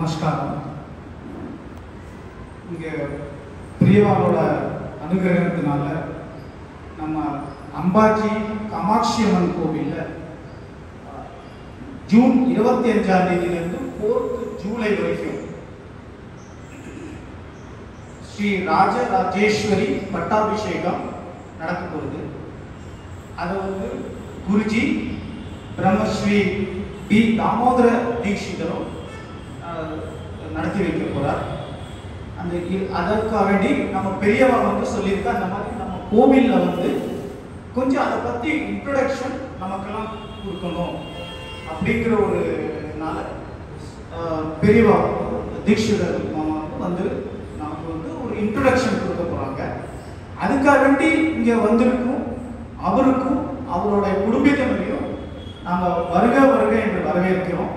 நமஸ்காரம். இங்கே பிரியவாளோட அனுகிரகத்தினால நம்ம அம்பாஜி காமாட்சி அம்மன் கோவிலில் ஜூன் 25ஆம் தேதியிலிருந்து 4th ஜூலை வரைக்கும் ஸ்ரீ ராஜராஜேஸ்வரி பட்டாபிஷேகம் நடக்க போகுது. அதை வந்து குருஜி பிரம்மஸ்ரீ பி தாமோதர தீட்சிதரும் நடத்தி வைக்க போகிறார். அந்த அதற்காக வேண்டி நம்ம பெரியவா வந்து சொல்லியிருக்கா, அந்த மாதிரி நம்ம கோவிலில் வந்து கொஞ்சம் அதை பற்றி இன்ட்ரடக்ஷன் நமக்கெல்லாம் கொடுக்கணும் அப்படிங்கிற ஒரு நாள பெரியவா தீட்சிதர் மாமா வந்து நமக்கு வந்து ஒரு இன்ட்ரடக்ஷன் கொடுக்க போகிறாங்க. அதுக்காக வேண்டி இங்கே வந்திருக்கும் அவருக்கும் அவருடைய குடும்பத்தினரையும் நாங்கள் வருக வருக என்று வரவேற்கிறோம்.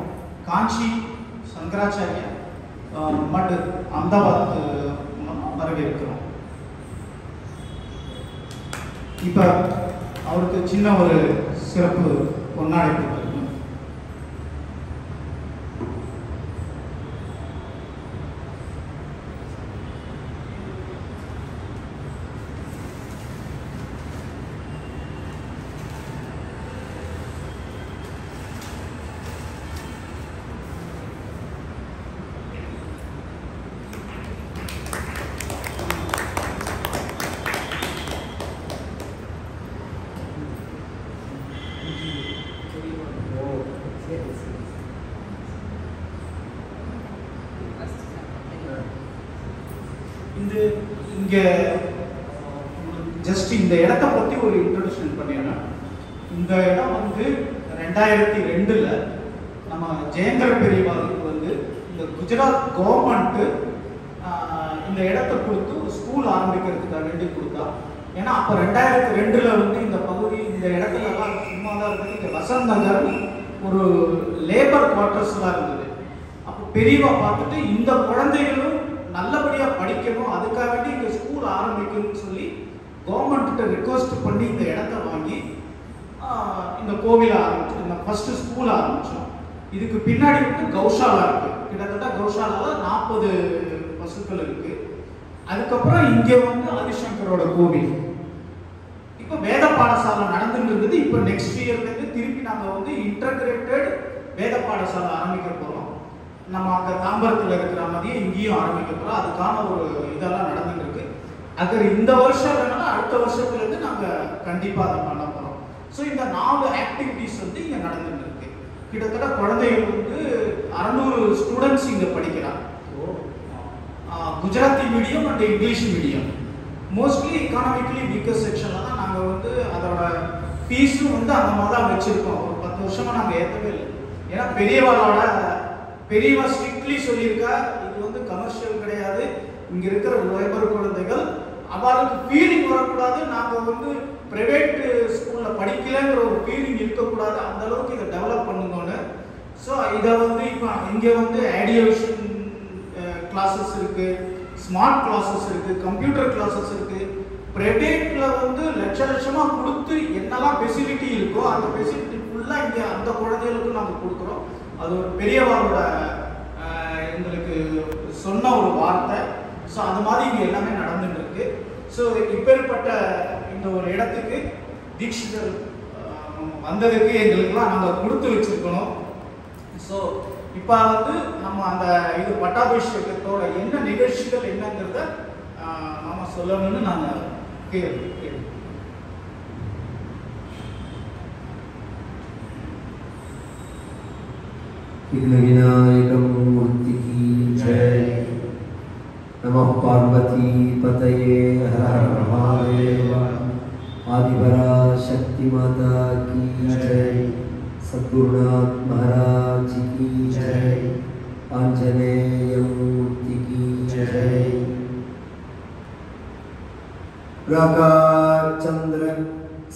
காஞ்சி சங்கராச்சாரியா மட் அஹமதாபாத் மூலமாக வரவேற்கிறோம். இப்போ அவருக்கு சின்ன ஒரு சிறப்பு பொன்னாடை கொடுத்துருக்கோம். இங்கே ஜஸ்ட் இந்த இடத்தை பற்றி ஒரு இன்ட்ரோடக்ஷன் பண்ணிடுறேன். இந்த இடம் வந்து 2002 நம்ம ஜெயங்கர பெரியவாளுக்கு வந்து இந்த குஜராத் கவர்மெண்ட்டு இந்த இடத்த கொடுத்து ஒரு ஸ்கூல் ஆரம்பிக்கிறதுக்காக வேண்டி கொடுத்தா. ஏன்னா அப்போ 2002 வந்து இந்த பகுதி இந்த இடத்துலலாம் சும்மா தான் இருக்குது. இங்கே வசந்த் நகர் ஒரு லேபர் குவார்டர்ஸ்லாம் இருந்தது. அப்போ பெரியவா பார்த்துட்டு இந்த குழந்தைகளும் நல்லபடியாக படிக்கணும், அதுக்காக வேண்டி இங்கே ஸ்கூல் ஆரம்பிக்கணும்னு சொல்லி கவர்மெண்ட்ட ரிக்வஸ்ட் பண்ணி இந்த இடத்த வாங்கி இந்த கோவிலை ஆரம்பிச்சோம். இந்த ஃபர்ஸ்ட் ஸ்கூல் ஆரம்பித்தோம். இதுக்கு பின்னாடி வந்து கௌஷாலா இருக்குது. கிட்டத்தட்ட கௌஷாலாவில் 40 பசுக்கள் இருக்குது. அதுக்கப்புறம் இங்கே வந்து ஆதிசங்கரோட கோவில். இப்போ வேத பாடசாலை நடந்துட்டு இருக்குது. இப்போ நெக்ஸ்ட் இயர்லேருந்து திருப்பி நாங்கள் வந்து இன்டகிரேட்டட் வேத பாடசாலை ஆரம்பிக்க போகிறோம். நம்ம அங்கே தாம்பரத்தில் இருக்கிற மாதிரியே இங்கேயும் ஆரம்பிக்க போகிறோம். அதுக்கான ஒரு இதெல்லாம் நடந்துட்டு இருக்கு. அது இந்த வருஷம் இல்லைனாலும் அடுத்த வருஷத்துலேருந்து நாங்கள் கண்டிப்பாக அதை பண்ண போகிறோம். ஸோ இந்த 4 ஆக்டிவிட்டீஸ் வந்து இங்கே நடந்துட்டு இருக்கு. கிட்டத்தட்ட குழந்தைகள் வந்து 600 ஸ்டூடெண்ட்ஸ் இங்கே படிக்கிறாங்க. Gujarati medium and English medium. Mostly economically weaker செக்ஷனில் தான் நாங்கள் வந்து அதோட ஃபீஸும் வந்து அந்த மாதிரி தான் வச்சுருக்கோம். ஒரு 10 வருஷமாக நாங்கள் ஏற்றவே இல்லை. ஏன்னா பெரியவா ஸ்ட்ரிக்ட்லி சொல்லியிருக்கா, இது வந்து கமர்ஷியல் கிடையாது. இங்கே இருக்கிற லேபர் குழந்தைகள் அவளுக்கு ஃபீலிங் வரக்கூடாது, நாங்கள் வந்து ப்ரைவேட் ஸ்கூலில் படிக்கலைங்கிற ஒரு ஃபீலிங் இருக்கக்கூடாது, அந்த அளவுக்கு இதை டெவலப் பண்ணுங்கன்னு. ஸோ இதை வந்து இப்போ இங்கே வந்து ஆடியோஷன் கிளாஸஸ் இருக்குது, ஸ்மார்ட் கிளாஸஸ் இருக்குது, கம்ப்யூட்டர் கிளாஸஸ் இருக்குது. ப்ரைவேட்டில் வந்து லட்சமாக கொடுத்து என்னெல்லாம் ஃபெசிலிட்டி இருக்கோ அந்த ஃபெசிலிட்டி ஃபுல்லாக இங்கே அந்த குழந்தைகளுக்கு நாங்கள் கொடுக்குறோம். அது ஒரு பெரியவாரோட எங்களுக்கு சொன்ன ஒரு வார்த்தை. ஸோ அது மாதிரி இங்கே எல்லாமே நடந்துட்டு இருக்கு. ஸோ இப்பேற்பட்ட இந்த ஒரு இடத்துக்கு தீட்சிதர் வந்ததுக்கு எங்களுக்கெல்லாம் நாங்கள் கொடுத்து வச்சிருக்கணும். ஸோ இப்போ வந்து நம்ம அந்த இது பட்டாபிஷேகத்தோட என்ன நிகழ்ச்சிகள் என்னங்கிறத நம்ம சொல்லணும்னு நாங்கள் கேள்வி. विघ्नविनायक मूर्ति की जय। नमः पार्वती पतये हर हर महादेव। आदिपरा शक्ति माता की जय। सद्गुरुनाथ महाराज की जय। आंजनेय मूर्ति की जय। प्रकाश चंद्र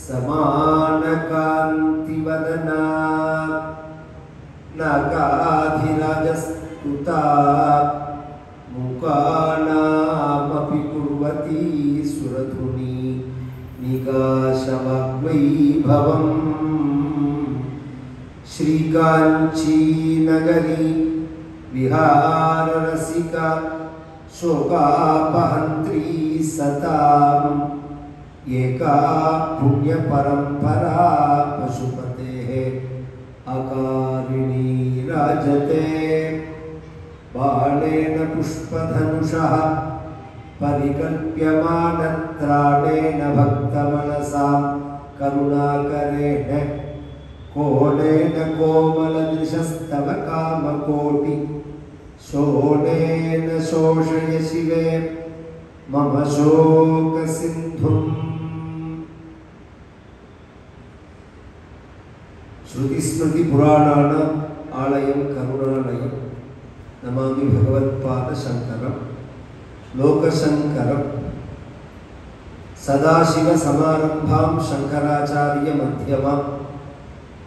समान कांति वदना नागाधिराजस्तुता मुकानामपि कुर्वती सुरधुनी निगाशवाग्वैभवम्। श्रीकाञ्ची नगरी विहाररसिका शोकापहन्त्री सताम् एका पुण्यपरम्परा पशुपतेः अकारिणी राजते बाणेन पुष्पधनुषः परिकल्प्यमानत्राणेन भक्तमनसां करुणाकरेण कोणेन कोमलदृशस्तव कामकोटि शोणेन शोषय शिवे मम शोकसिन्धुम्। श्रुतिस्मृतिपुराणानाम् आलयं करुणालयं नमामि भगवत्पादशङ्करं लोकशङ्करं सदाशिवसमारम्भां शङ्कराचार्यमध्यमाम्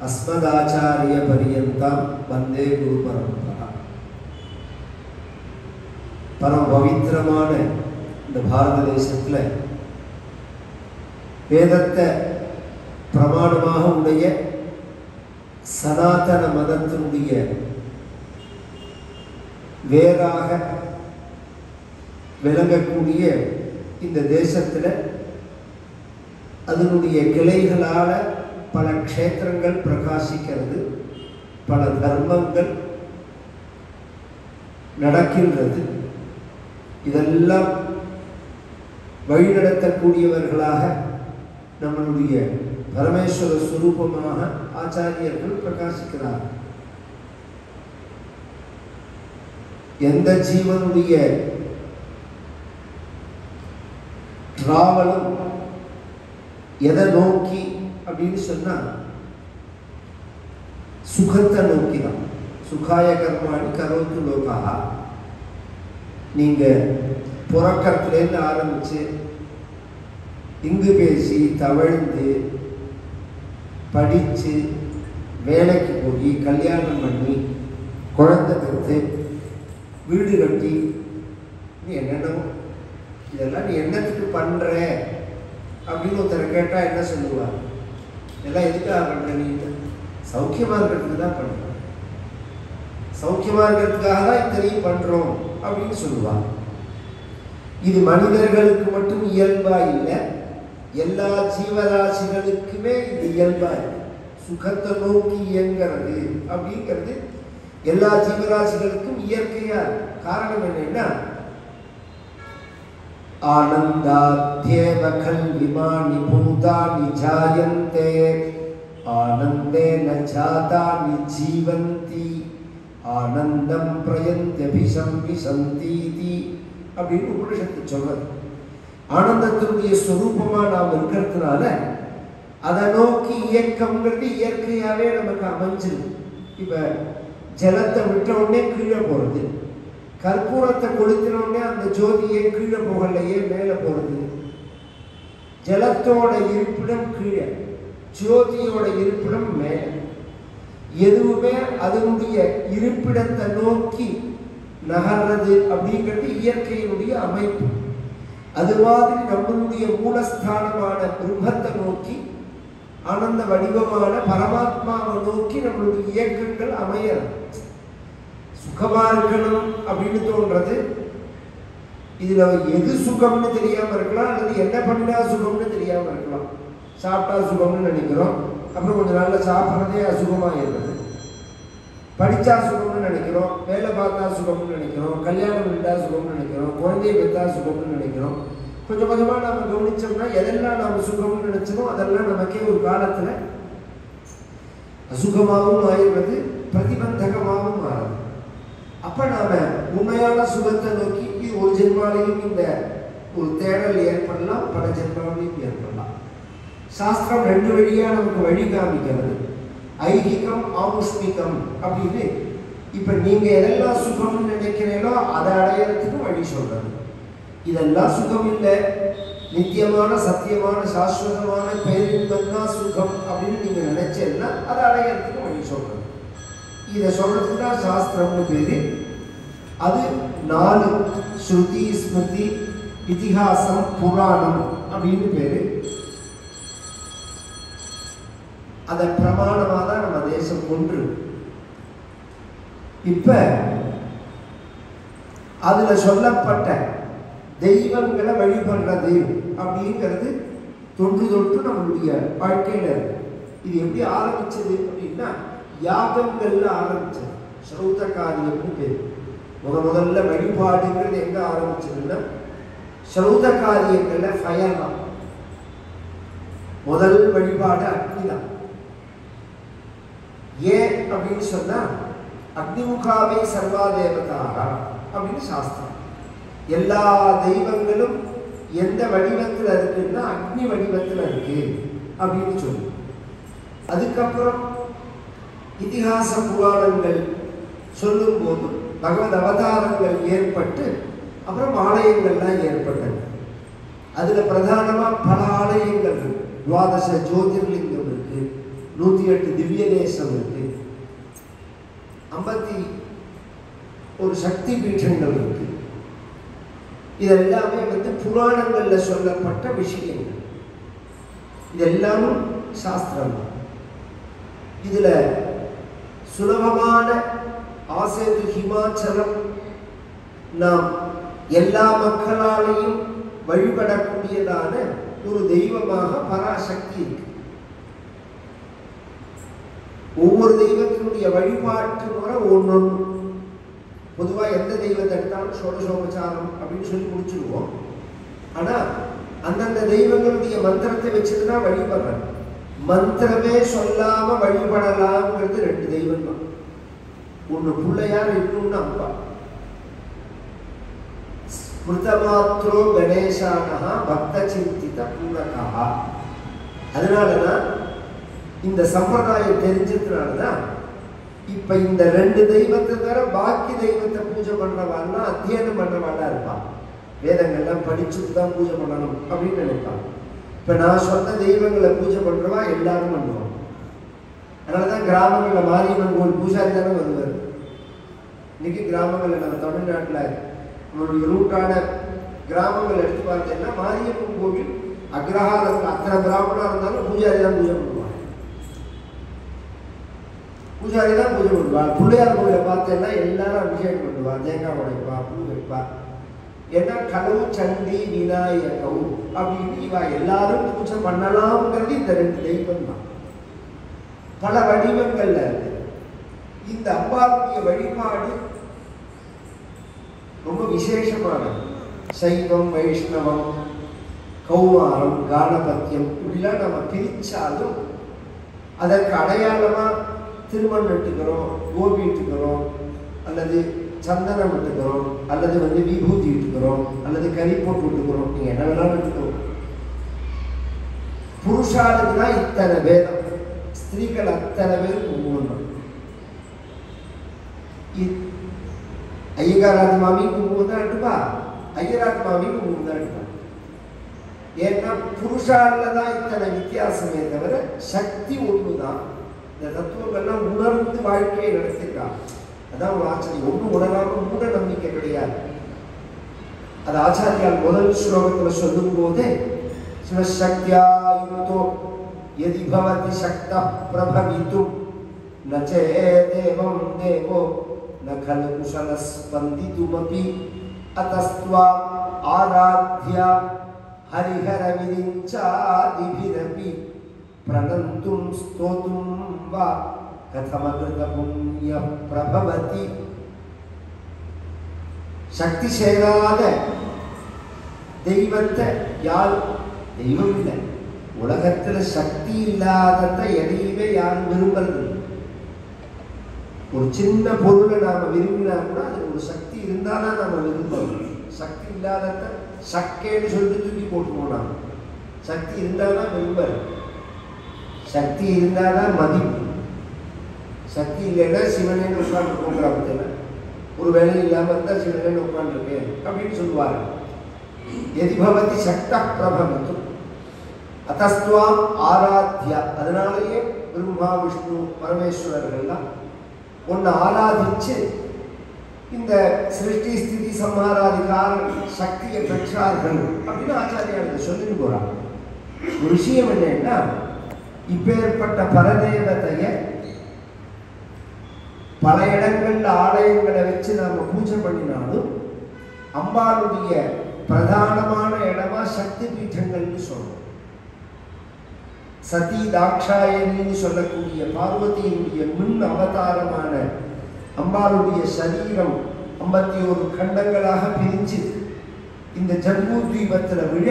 अस्मदाचार्यपर्यन्तां वन्दे गुरुपरम्परा। பரம பவித்திரமான இந்த பாரத தேசத்தில் வேதத்தை பிரமாணமாக உடைய சனாதன மதத்தினுடைய வேறாக விளங்கக்கூடிய இந்த தேசத்தில் அதனுடைய கிளைகளால் பல க்ஷேத்திரங்கள் பிரகாசிக்கிறது, பல தர்மங்கள் நடக்கின்றது. இதெல்லாம் வழிநடத்தக்கூடியவர்களாக நம்மளுடைய பரமேஸ்வர ஸ்வரூபமாக ஆச்சாரியர்கள் பிரகாசிக்கிறார். எந்த ஜீவனுடைய டிராவலும் எதை நோக்கி அப்படின்னு சொன்னா சுகத்தை நோக்கி தான். சுகாய கர்மாணி கரோத்து லோகா. நீங்க புறக்கத்திலேருந்து ஆரம்பிச்சு இங்கு பேசி தவழ்ந்து படிச்சு வேலைக்கு போய் கல்யாணம் பண்ணி குழந்தை பெற்று வீடு கட்டி நீ என்னென்னமோ இதெல்லாம் நீ என்னத்துக்கு பண்ற அப்படின்னு ஒருத்தரை கேட்டா என்ன சொல்லுவார்? இதெல்லாம் எதுக்காக பண்ற? நீ சௌக்கியமா இருக்கிறதுக்கு தான் பண்ற, சௌக்கியமா இருக்கிறதுக்காக தான் இத்தனையும் பண்றோம் அப்படின்னு சொல்லுவாங்க. இது மனிதர்களுக்கு மட்டும் இயல்பா இல்லை, எல்லா ஜீவராசிகளுக்குமே இது இயல்பா இருக்கு. சுகத்தை நோக்கி இயங்கிறது அப்படிங்கிறது எல்லா ஜீவராசிகளுக்கும் இயற்கையா. காரணம் என்னன்னா ஆனந்தாத்யேவ கல்விமானி பூதானி ஜாயந்தே ஆனந்தேன ஜாதானி ஜீவந்தி ஆனந்தம் பிரயந்தியபிசம்பிசந்தீதி அப்படின்னு உபனிஷத்து சொல்றது. ஆனந்தத்தினுடைய ஸ்வரூபமா நாம் இருக்கிறதுனால அதை நோக்கி இயக்கம்ங்கிறது இயற்கையாவே நமக்கு அமைஞ்சிருக்கு. இப்ப ஜலத்தை விட்ட உடனே கீழே போறது, கற்பூரத்தை கொளுத்தின உடனே அந்த ஜோதியை கீழே போகலையே மேலே போறது. ஜலத்தோட இருப்பிடம் கீழே, ஜோதியோட இருப்பிடம் மேலே. எதுவுமே அதனுடைய இருப்பிடத்தை நோக்கி நகர்றது அப்படிங்கிறது இயற்கையினுடைய அமைப்பு. அது மாதிரி நம்மளுடைய மூலஸ்தானமான பிரம்மத்தை நோக்கி, ஆனந்த வடிவமான பரமாத்மாவை நோக்கி நம்மளுடைய இயக்கங்கள் அமையறது. சுகமா இருக்கணும் அப்படின்னு தோன்றது, இதுல எது சுகம்னு தெரியாம இருக்கலாம், அல்லது என்ன பண்ணினா சுகம்னு தெரியாம இருக்கலாம். சாப்பிட்டா சுகம்னு நினைக்கிறோம், அப்புறம் கொஞ்ச நாள்ல சாப்பிட்றதே அசுகமா இருக்குது. படிச்சா சுகம்னு நினைக்கிறோம், வேலை பார்த்தா சுகம்னு நினைக்கிறோம், கல்யாணம் பண்ணிட்டா சுகம்னு நினைக்கிறோம், குழந்தைய பெற்றா சுகம்னு நினைக்கிறோம். கொஞ்சம் கொஞ்சமா நாம கவனிச்சோம்னா எதெல்லாம் நாம சுகம்னு நினைச்சோமோ அதெல்லாம் நமக்கே ஒரு காலத்துல அசுகமாகவும் ஆயிடுறது, பிரதிபந்தகமாகவும் ஆகுது. அப்ப நாம உண்மையான சுகத்தை நோக்கி இது ஒரு ஜென்மாலையும் இந்த ஒரு தேடல் ஏற்படலாம், பல ஜென்மாலையும் ஏற்படலாம். சாஸ்திரம் ரெண்டு வழியா நமக்கு வழி காமிக்கிறது, ஐகிகம் ஆமுஷ்மிகம் அப்படின்னு. இப்ப நீங்க எதெல்லாம் சுகம்னு நினைக்கிறீங்களோ அதை அடையறதுக்கு வழி சொல்றது. இதெல்லாம் சுகம் இல்லை, நித்தியமான சத்தியமான சாஸ்வதமான பேரின்பம் தான் சுகம் அப்படின்னு நீங்க நினைச்சேன்னா அதை அடையறதுக்கு வழி சொல்றது. இதை சொல்றதுக்கு தான் சாஸ்திரம்னு பேரு. அது 4 ஸ்ருதி ஸ்மிருதி இதிகாசம் புராணம் அப்படின்னு பேரு. அதன் பிரமாணமாக தான் நம்ம தேசம் கொன்று. இப்ப அதுல சொல்லப்பட்ட தெய்வங்களை வழிபடுறது அப்படிங்கிறது தொன்று தொட்டு நம்மளுடைய வாழ்க்கையில இருக்கு. இது எப்படி ஆரம்பிச்சது அப்படின்னா யாகங்கள்ல ஆரம்பிச்சது. ஸ்ரௌத காரியம்னு பேர். முதல்ல வழிபாடுங்கிறது எங்க ஆரம்பிச்சதுன்னா ஸ்ரௌத காரியங்கள்ல ஃபயர் தான். முதல் வழிபாடு அக்னி தான். ஏன் அப்படின்னு சொன்னா அக்னிமுகாவே சர்வா தேவதாரா அப்படின்னு சாஸ்திரம். எல்லா தெய்வங்களும் எந்த வடிவத்தில் இருக்குன்னா அக்னி வடிவத்தில் இருக்கு அப்படின்னு சொல்லு. அதுக்கப்புறம் இதிகாச புராணங்கள் சொல்லும் போது பகவத் அவதாரங்கள் ஏற்பட்டு அப்புறம் ஆலயங்கள்லாம் ஏற்பட்டது. அதுல பிரதானமா பல ஆலயங்கள் இருக்கு. 12 ஜோதிர்லிங்கம் இருக்கு, 108 திவ்ய தேசம் இருக்கு, 51 சக்தி பீఠங்கள் இருக்கு. இதெல்லாமே புராணங்கள்ல சொல்லப்பட்ட விஷயங்கள். இதெல்லாமும் சாஸ்திரம். இதுல சுலபமான ஆசேது ஹிமாச்சலம் நாம் எல்லா மக்களாலையும் வழிபடக்கூடியதான ஒரு தெய்வமாக பராசக்தி இருக்கு. ஒவ்வொரு தெய்வத்தினுடைய வழிபாட்டு முறை ஒன்னொன்று. பொதுவா எந்த தெய்வத்தை எடுத்தாலும் ஷோடசோபச்சாரம் அப்படின்னு சொல்லி முடிச்சுடுவோம். ஆனா அந்தந்த தெய்வங்களுடைய மந்திரத்தை வச்சுதான் வழிபடுறாங்க. மந்திரமே சொல்லாம வழிபடலாம்ங்கிறது 2 தெய்வம் தான். ஒண்ணு பிள்ளையார், இன்னொன்னு அப்பா. ஸ்மிருதமாத்ரோ கணேசானஹா பக்த சிந்தித பூரகா. அதனாலதான் இந்த சம்பிரதாயம் தெரிஞ்சதுனாலதான் இப்ப இந்த 2 தெய்வத்தை தவிர பாக்கி தெய்வத்தை பூஜை பண்றவாள்னா அத்தியனம் பண்றவாளா இருப்பான். வேதங்கள்லாம் படிச்சுட்டு தான் பூஜை பண்ணணும் அப்படின்னு நினைப்பான். இப்ப நான் சொன்ன தெய்வங்களை பூஜை பண்றவா எல்லாரும் பண்ணுவோம். அதனாலதான் கிராமங்கள்ல மாரியம்மன் கோவில் பூஜாரி தானே வருவார். இன்னைக்கு கிராமங்கள்ல நம்ம தமிழ்நாட்டுல நம்மளுடைய ரூட்டான கிராமங்கள் எடுத்து பார்த்தீங்கன்னா மாரியம்மன் கோவில் அக்ரஹாரத்தில் அத்தனை பிராமணா இருந்தாலும் பூஜாரி தான் பூஜை பண்ணுவாங்க. பூஜாரி தான் பூஜை பண்ணுவாள். பிள்ளையார் கோவிலை பார்த்தேன்னா எல்லாரும் அபிஷேகம் பண்ணுவா, தேங்காய் உடைப்பா, பூ வைப்பா. ஏன்னா கலவு சண்டி விநாயகவு அப்படின்னு இவா எல்லாரும் பூஜை பண்ணலாம்ங்கிறது இந்த 2 தெய்வம் தான். பல வடிவங்கள்ல இருக்கு. இந்த அம்பாவுடைய வழிபாடு ரொம்ப விசேஷமானது. சைவம், வைஷ்ணவம், கௌமாரம், கானபத்தியம் இப்படிலாம் நம்ம பிரிச்சாலும் அதற்கு அடையாளமா திருமணம் இட்டுக்கிறோம், கோபி இட்டுக்கிறோம், அல்லது சந்தனம் இட்டுக்கிறோம், அல்லது விபூதி இட்டுக்கிறோம், அல்லது கறி போட்டு விட்டுக்கிறோம். நீங்க என்ன வேணாலும் இட்டுக்கிறோம். புருஷாளுக்கு தான் இத்தனை பேதம், ஸ்திரீகள் அத்தனை பேர் குங்குமம். ஐயகாராத் மாமி குங்குமம் தான் எடுப்பா, ஐயராத் மாமி குங்குமம் தான் எடுப்பா. ஏன்னா புருஷால தான் இத்தனை வித்தியாசமே தவிர சக்தி ஒண்ணுதான். இந்த தத்துவங்கள்லாம் உணர்ந்து வாழ்க்கையை நடத்திருக்காங்க. அதான் ஒரு ஆச்சரியம். ஒன்றும் உணராம மூட நம்பிக்கை கிடையாது. அது ஆச்சாரியால் முதல் ஸ்லோகத்துல சொல்லும் போதே சிவசக்தியா யுக்தோ யதி பவதி சக்த பிரபவிதும் நச்சே தேவம் தேவோ ந கலு குஷல ஸ்பந்திதுமபி அதஸ்த்வா ஆராத்யா ஹரிஹர விரிஞ்சாதிபிரபி பிரணந்தும் ஸ்தோதும் வா கதமகிருத புண்ணிய பிரபவதி. சக்தி சேராத தெய்வத்தை யார் தெய்வம் இல்லை. உலகத்துல சக்தி இல்லாத எதையுமே யாரும் விரும்புறது. ஒரு சின்ன பொருளை நாம விரும்பினா கூட அது ஒரு சக்தி இருந்தாதான் நாம விரும்புறோம். சக்தி இல்லாத சக்கேன்னு சொல்லிட்டு தூக்கி போட்டுருவோம். நாம சக்தி இருந்தாதான் விரும்புற. சக்தி இருந்தாதான் மதிப்பு. சக்தி இல்லைன்னா சிவனேன்னு உட்கார்ந்து போகிறாங்க. ஒரு வேலை இல்லாம இருந்தா சிவனேன்னு உட்கார்ந்துருக்கேன் அப்படின்னு சொல்லுவாரு. எதிபவதி சக்த பிரபவித்து அத்தஸ்துவாம் ஆராத்யா. அதனாலேயே பிரம்மா, விஷ்ணு, பரமேஸ்வரர்கள்லாம் ஒன்னு ஆராதிச்சு இந்த சிருஷ்டி ஸ்திதி சம்ஹாராதிகார சக்தியை பெற்றார்கள் அப்படின்னு ஆச்சாரியாளர்கள் சொல்லிட்டு போறாங்க. ஒரு விஷயம் என்னன்னா, இப்பேற்பட்ட பரதேவதைய பல இடங்கள்ல ஆலயங்களை வச்சு நாம பூஜை பண்ணினாலும் அம்பாளுடைய பிரதானமான இடமா சக்தி பீட்டங்கள்னு சொல்றோம். சதி தாக்ஷாயணின்னு சொல்லக்கூடிய பார்வதியினுடைய முன் அவதாரமான அம்பாளுடைய சரீரம் 51 கண்டங்களாக பிரிஞ்சு இந்த ஜம்பூ தீபத்தில் விழ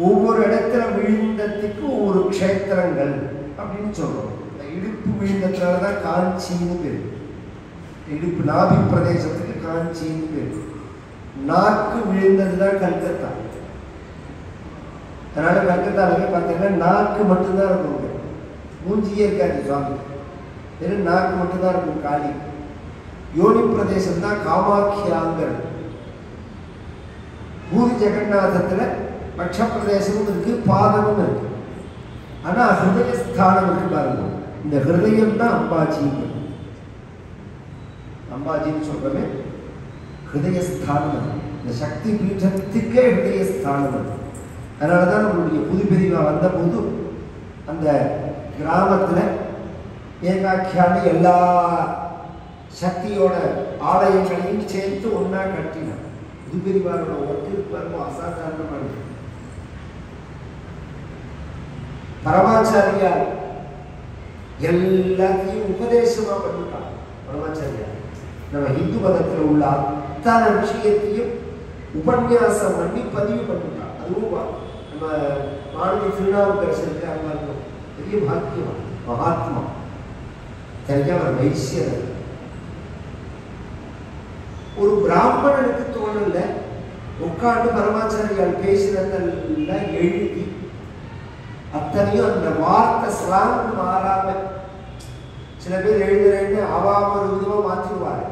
ஒவ்வொரு இடத்துல விழுந்ததுக்கு ஒவ்வொரு க்ஷேத்திரங்கள் அப்படின்னு சொல்றோம். இடுப்பு விழுந்ததுனாலதான் காஞ்சின்னு பேரு. இடுப்பு நாபி பிரதேசத்துக்கு காஞ்சின்னு பேரு. நாக்கு விழுந்ததுதான் கல்கத்தா. அதனால கல்கத்தாவே பார்த்தீங்கன்னா நாக்கு மட்டும்தான் இருக்கும், மூஞ்சியே இருக்காது சுவாமி, வெறும் நாக்கு மட்டும்தான் இருக்கும் காளி. யோனி பிரதேசம் தான் காமாக்கியாங்கர். பூரி ஜெகநாதத்துல பட்ச பிரதேசமும் இருக்கு, பாதமும் இருக்கு. ஆனா ஹிருதயஸ்தானம் இருக்கு பாருங்க, இந்த ஹிருதயம் தான் அம்பாஜி. அம்பாஜின்னு சொல்றமே ஹிருதயஸ்தானம், இந்த சக்தி பீட்டத்துக்கே ஹிருதயஸ்தானம். அதனாலதான் நம்மளுடைய புதுப்பிரிவா வந்த போது அந்த கிராமத்துல ஏகாக்கியான எல்லா சக்தியோட ஆலயங்களையும் சேர்த்து ஒன்னா கட்டினார். புதுப்பிரிவாரோட ஒர்க்கு அசாதாரணமானது. பரமாச்சாரியார் எல்லாத்தையும் உபதேசமா பண்ணிட்டார். பரமாச்சாரியார் நம்ம இந்து மதத்தில் உள்ள அத்தனை விஷயத்தையும் உபன்யாசம் பண்ணி பதிவு பண்ணிட்டார். அதுவும் நம்ம மாணவி திருநாவுக்கரசருக்கு அங்க இருக்கும் பெரிய பாக்கியம், மகாத்மா தெரியாம வைசியர். ஒரு பிராமணனுக்கு தோணல உட்காந்து பரமாச்சாரியால் பேசினதெல்லாம் எழுதி அத்தனையும் அந்த வார்த்தை ஸ்லாங் மாறாம, சில பேர் எழுதுறேன்னு அவாம ஒரு விதமா மாற்றிடுவாரு.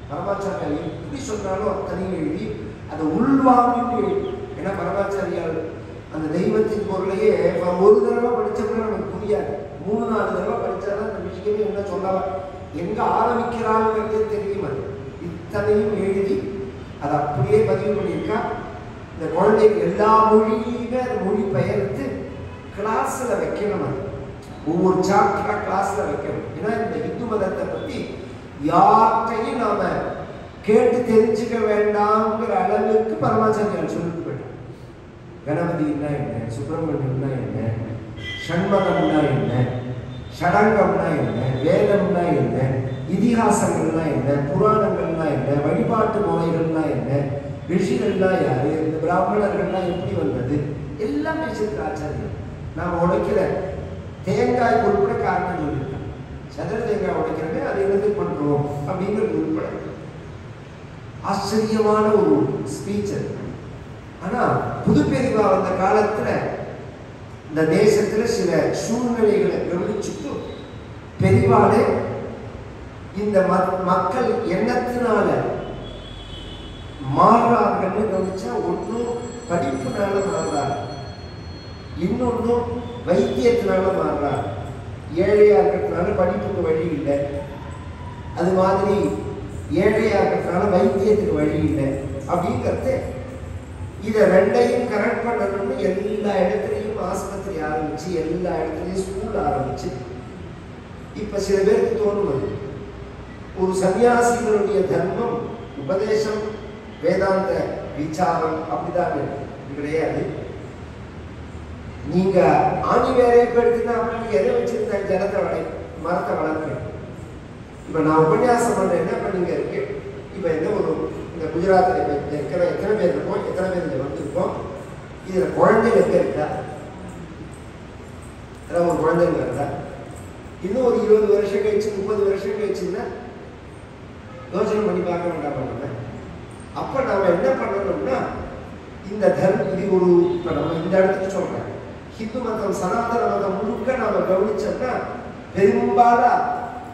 பரமாச்சாரியால் எப்படி சொன்னாலும் அத்தனையும் எழுதி அதை உள்வாங்கிட்டு எழுதி. ஏன்னா பரமாச்சாரியால் அந்த தெய்வத்தின் பொருளையே ஒரு தடவை படிச்சோம்னா நமக்கு புரியாது, 3-4 தடவை படிச்சாதான் அந்த விஷயமே என்ன சொல்லவா எங்க ஆரம்பிக்கிறாங்கிறதே தெரியும். அது இத்தனையும் எழுதி அதை அப்படியே பதிவு பண்ணியிருக்கா. இந்த குழந்தைக்கு எல்லா மொழியுமே அந்த மொழி பெயர்த்து கிளாஸ்ல வைக்கணும். அது ஒவ்வொரு சாப்டரா கிளாஸ்ல வைக்கணும். ஏன்னா இந்த இந்து மதத்தை பத்தி யார்கிட்டையும் நாம கேட்டு தெரிஞ்சுக்க வேண்டாம்ங்கிற அளவுக்கு பரமாச்சாரியால் சொல்லிட்டு போயிட்டார். கணபதினா என்ன, சுப்பிரமணியம்னா என்ன, ஷண்மகம்னா என்ன, ஷடங்கம்னா என்ன, வேதம்னா என்ன, இதிகாசங்கள்னா என்ன, புராணங்கள்னா என்ன, வழிபாட்டு முறைகள்னா என்ன, ரிஷிகள்னா யாரு, இந்த பிராமணர்கள்லாம் எப்படி வந்தது, எல்லாம் பேசியிருக்க ஆச்சாரியர். நாம் உடைக்கிற தேங்காய் உட்பட காரணம் சொல்லியிருக்காங்க. சதுர தேங்காய் உடைக்கிறவே அதை எழுதி பண்றோம் அப்படிங்கிறது உட்பட ஆச்சரியமான ஒரு ஸ்பீச். ஆனா புதுப்பெரிவா வந்த காலத்துல இந்த தேசத்துல சில சூழ்நிலைகளை கவனிச்சுட்டு பெரிவாளே இந்த மக்கள் எண்ணத்தினால மாறுறாங்கன்னு கவனிச்சா, ஒன்னும் படிப்புனால மாறுறாரு, இன்னொன்னும் வைத்தியத்தினால மாறுறாரு. ஏழையா இருக்கிறதுனால படிப்புக்கு வழி இல்லை, அது மாதிரி ஏழையா இருக்கிறதுனால வைத்தியத்துக்கு வழி இல்லை அப்படிங்கிறது. இதை ரெண்டையும் கரெக்ட் பண்ணணும்னு எல்லா இடத்துலையும் ஆஸ்பத்திரி ஆரம்பிச்சு, எல்லா இடத்துலையும் ஸ்கூல் ஆரம்பிச்சு. இப்ப சில பேருக்கு தோணுவது ஒரு சன்னியாசிகளுடைய தர்மம் உபதேசம் வேதாந்த விசாரம் அப்படிதான் கிடையாது. நீங்க ஆணி வேறையை எடுத்துன்னா அவங்களுக்கு எதை வச்சிருந்தாங்க, ஜலத்தை மரத்தை வளர்க்குறேன். இப்ப நான் உபன்யாசம் பண்றேன், என்ன பண்ணீங்க இருக்கு. இப்ப என்ன ஒரு இந்த குஜராத்தில் இருக்கிற எத்தனை பேர் இருக்கோம், எத்தனை பேர் இங்க வந்திருக்கோம், இதுல குழந்தைங்க எங்க இருக்கா, ஒரு குழந்தைங்க இருந்தா இன்னும் ஒரு 20 வருஷம் கழிச்சு 30 வருஷம் கழிச்சுன்னா யோசனை பண்ணி பார்க்க வேண்டாம். அப்ப நாம என்ன பண்ணணும்னா இந்த தர்மம் இது ஒரு இப்ப நம்ம இந்த இடத்துக்கு சொல்றேன், ஹிந்து மதம் சனாதன மதம் முழுக்க நாம கவனிச்சோம்னா பெரும்பாலா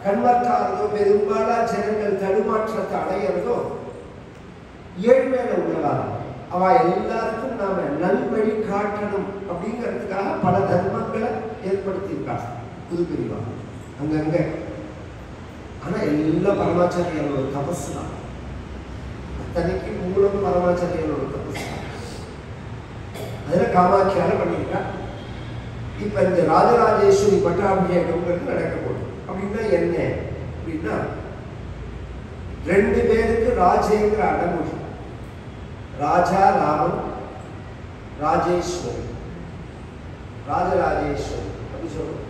கன்வெர்ட் ஆகிறதோ, பெரும்பாலா ஜனங்கள் தடுமாற்றத்தை அடையிறதோ ஏழ்மையில உள்ளவா. அவ எல்லாருக்கும் நாம நல்வழி காட்டணும் அப்படிங்கிறதுக்காக பல தர்மங்களை ஏற்படுத்தியிருக்காங்க புதுப்பிரிவா அங்கங்க. ஆனா எல்லாம் பரமாச்சாரியோட தபசு தான், அத்தனைக்கு மூலம் பரமாச்சாரியோட தபசு தான். அதுல காமாட்சியால பண்ணியிருக்கா. இப்ப இந்த ராஜராஜேஸ்வரி பட்டாபிஷேகம்ங்கிறது நடக்க போகுது. அப்படின்னா என்ன அப்படின்னா 2 பேருக்கு ராஜேங்கிற அடமொழி, ராஜா ராமன், ராஜேஸ்வரி, ராஜராஜேஸ்வரி அப்படி சொல்றோம்.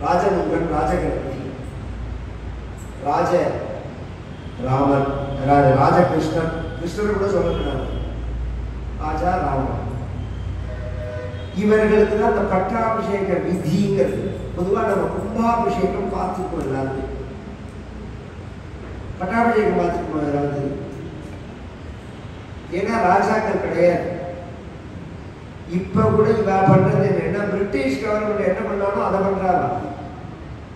ராஜமுகன், ராஜகணபதி, ராஜ ராமன், ராஜகிருஷ்ணன், கிருஷ்ணன் கூட சொல்லக்கூடாது, ராஜா ராமன். இவர்களுக்கு தான் அந்த பட்டாபிஷேக விதிங்கிறது. பொதுவாக நம்ம கும்பாபிஷேகம் பார்த்துக்கோ, எல்லாருமே பட்டாபிஷேகம் பார்த்துக்கோ எல்லாருது. ஏன்னா ராஜாக்கள் கிடையாது. இப்ப கூட இவ பண்றது என்னன்னா, பிரிட்டிஷ் கவர்மெண்ட் என்ன பண்ணாலும் அதை பண்றாங்க.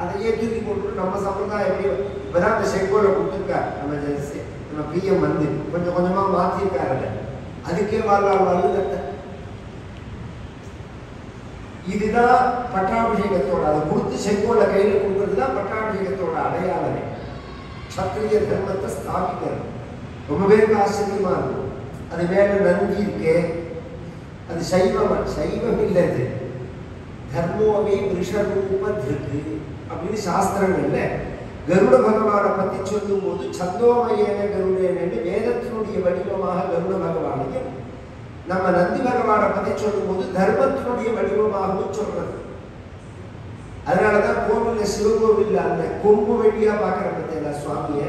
அதையே தூக்கி போட்டு நம்ம சம்பிரதாயம் இப்பதான் அந்த செங்கோலை கொடுத்துருக்காரு நம்ம பிஎம் வந்து கொஞ்சம் கொஞ்சமா மாத்திருக்காரு. அதுக்கே வாழ்க்கை இதுதான் பட்டாபிஷேகத்தோட, அதை கொடுத்து செங்கோலை கையில் கொடுக்கறதுதான் பட்டாபிஷேகத்தோட அடையாளமே. சத்திரிய தர்மத்தை ஸ்தாபிக்கிறது. ரொம்ப பேருக்கு ஆச்சரியமா இருக்கும். அது மேல நந்தி இருக்கே, அது சைவம் இல்லது, தர்மோவே விஷரூபத்திற்கு அப்படின்னு சாஸ்திரங்கள்ல கருட பகவானை பத்தி சொல்லும் போது சந்தோமயேன கருடேன்னு வேதத்தினுடைய வடிவமாக கருட பகவானையும், நம்ம நந்தி பகவானை பத்தி சொல்லும் போது தர்மத்தினுடைய வடிவமாகவும் சொல்றது. அதனாலதான் கோவில்ல சிவகோவில்ல அந்த கொம்பு வழியா பார்க்கிற பத்தியா சுவாமிய.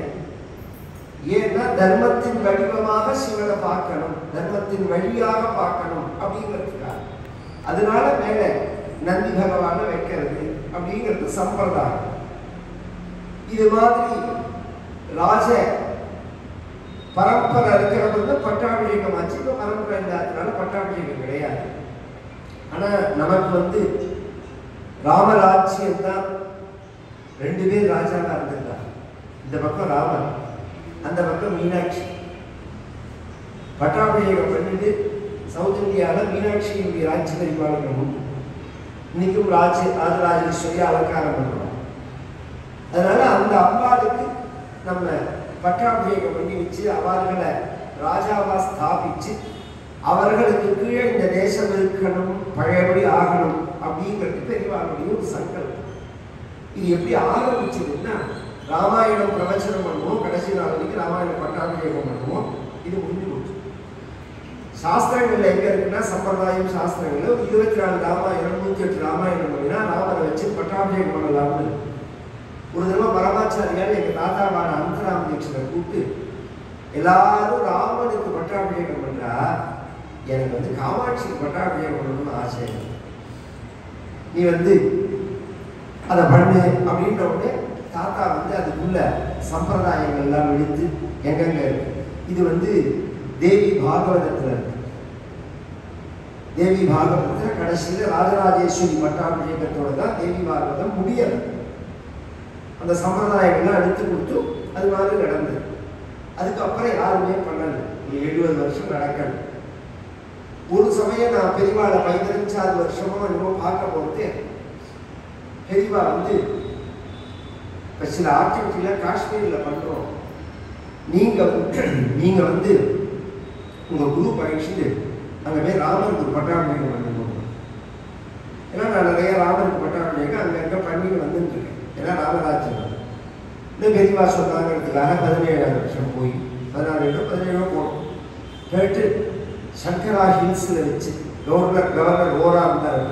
ஏன்னா தர்மத்தின் வடிவமாக சிவனை பார்க்கணும், தர்மத்தின் வழியாக பார்க்கணும் அப்படிங்கிறதுக்காக. அதனால மேல நந்தி பகவானை வைக்கிறது அப்படிங்கிறது சம்பிரதாயம். இது மாதிரி ராஜ பரம்பரை இருக்கிறது வந்து பட்டாபிஷேகம் ஆச்சு. இப்போ பரம்பரை இல்லாததுனால பட்டாபிஷேகம் கிடையாது. ஆனா நமக்கு வந்து ராமராஜ்யம் தான். 2 பேர் ராஜாவா இருந்திருக்காங்க. இந்த பக்கம் ராமன், அந்த பக்கம் மீனாட்சி. பட்டாபிஷேகம் பண்ணிட்டு சவுத் இந்தியாவில் மீனாட்சியினுடைய ராஜ்ய பரிபாலனம் உண்டு. இன்னைக்கும் ராஜராஜேஸ்வரி அலங்காரம் பண்ணுறோம். அதனால அந்த அம்பாளுக்கு நம்ம பட்டாபிஷேகம் பண்ணி வச்சு அவர்களை ராஜாவா ஸ்தாபிச்சு அவர்களுக்கு கீழே இந்த தேசம் இருக்கணும், பழையபடி ஆகணும் அப்படிங்கிறது பெரியவாளுடைய ஒரு சங்கல்பம். இது எப்படி ஆரம்பிச்சதுன்னா, ராமாயணம் பிரவச்சனம் பண்ணுவோம், கடைசி நாளைக்கு ராமாயணம் பட்டாபிஷேகம் பண்ணுவோம், இது முடிஞ்சு போச்சு. சாஸ்திரங்கள்ல எங்க இருக்குன்னா, சம்பிரதாயம் சாஸ்திரங்கள்ல 24 ராமாயணம் 108 ராமாயணம் பண்ணினா ராமரை வச்சு பட்டாபிஷேகம் பண்ணலாம்னு. ஒரு தடவை பரமாச்சாரியால் எங்க தாத்தாவான அந்தராம தீட்சனை கூப்பிட்டு, எல்லாரும் ராமனுக்கு பட்டாபிஷேகம் பண்றா, எனக்கு வந்து காமாட்சிக்கு பட்டாபிஷேகம் பண்ணணும்னு ஆசை, நீ வந்து அதை பண்ணு அப்படின்ற உடனே தாத்தா வந்து அதுக்குள்ள சம்பிரதாயங்கள் எல்லாம் எடுத்து எங்கெங்க இருக்கு. இது வந்து தேவி பாகவதத்துல இருக்கு. தேவி பாகவதத்துல கடைசியில ராஜராஜேஸ்வரி பட்டாபிஷேகத்தோட தான் தேவி பாகவதம் முடியல. அந்த சம்பிரதாயங்கள்லாம் எடுத்து கொடுத்து அது மாதிரி நடந்தது. அதுக்கப்புறம் யாருமே பண்ணல. 70 வருஷம் நடக்கல. ஒரு சமயம் நான் பெரியவாளை 15 வருஷமோ என்னமோ பார்க்க போது, பெரியவா வந்து இப்போ சில ஆக்டிவிட்டியில் காஷ்மீரில் பண்ணுறோம், நீங்கள் வந்து உங்கள் குரு பயிற்சிட்டு அங்கே போய் ராமருக்கு பட்டாபிஷேகம் பண்ணணும். ஏன்னா நான் நிறைய ராமருக்கு பட்டாபிஷேகம் அங்கே பண்ணிட்டு வந்துட்டுருக்கேன். ஏன்னா ராமராஜ்யம் இன்னும் பெரியவா சொன்னாங்கிறதுக்காக 17 வருஷம் போய் 17 போனோம். கேட்டு சங்கரா ஹில்ஸில் வச்சு கவர்னர் ஓரா இருந்தார்,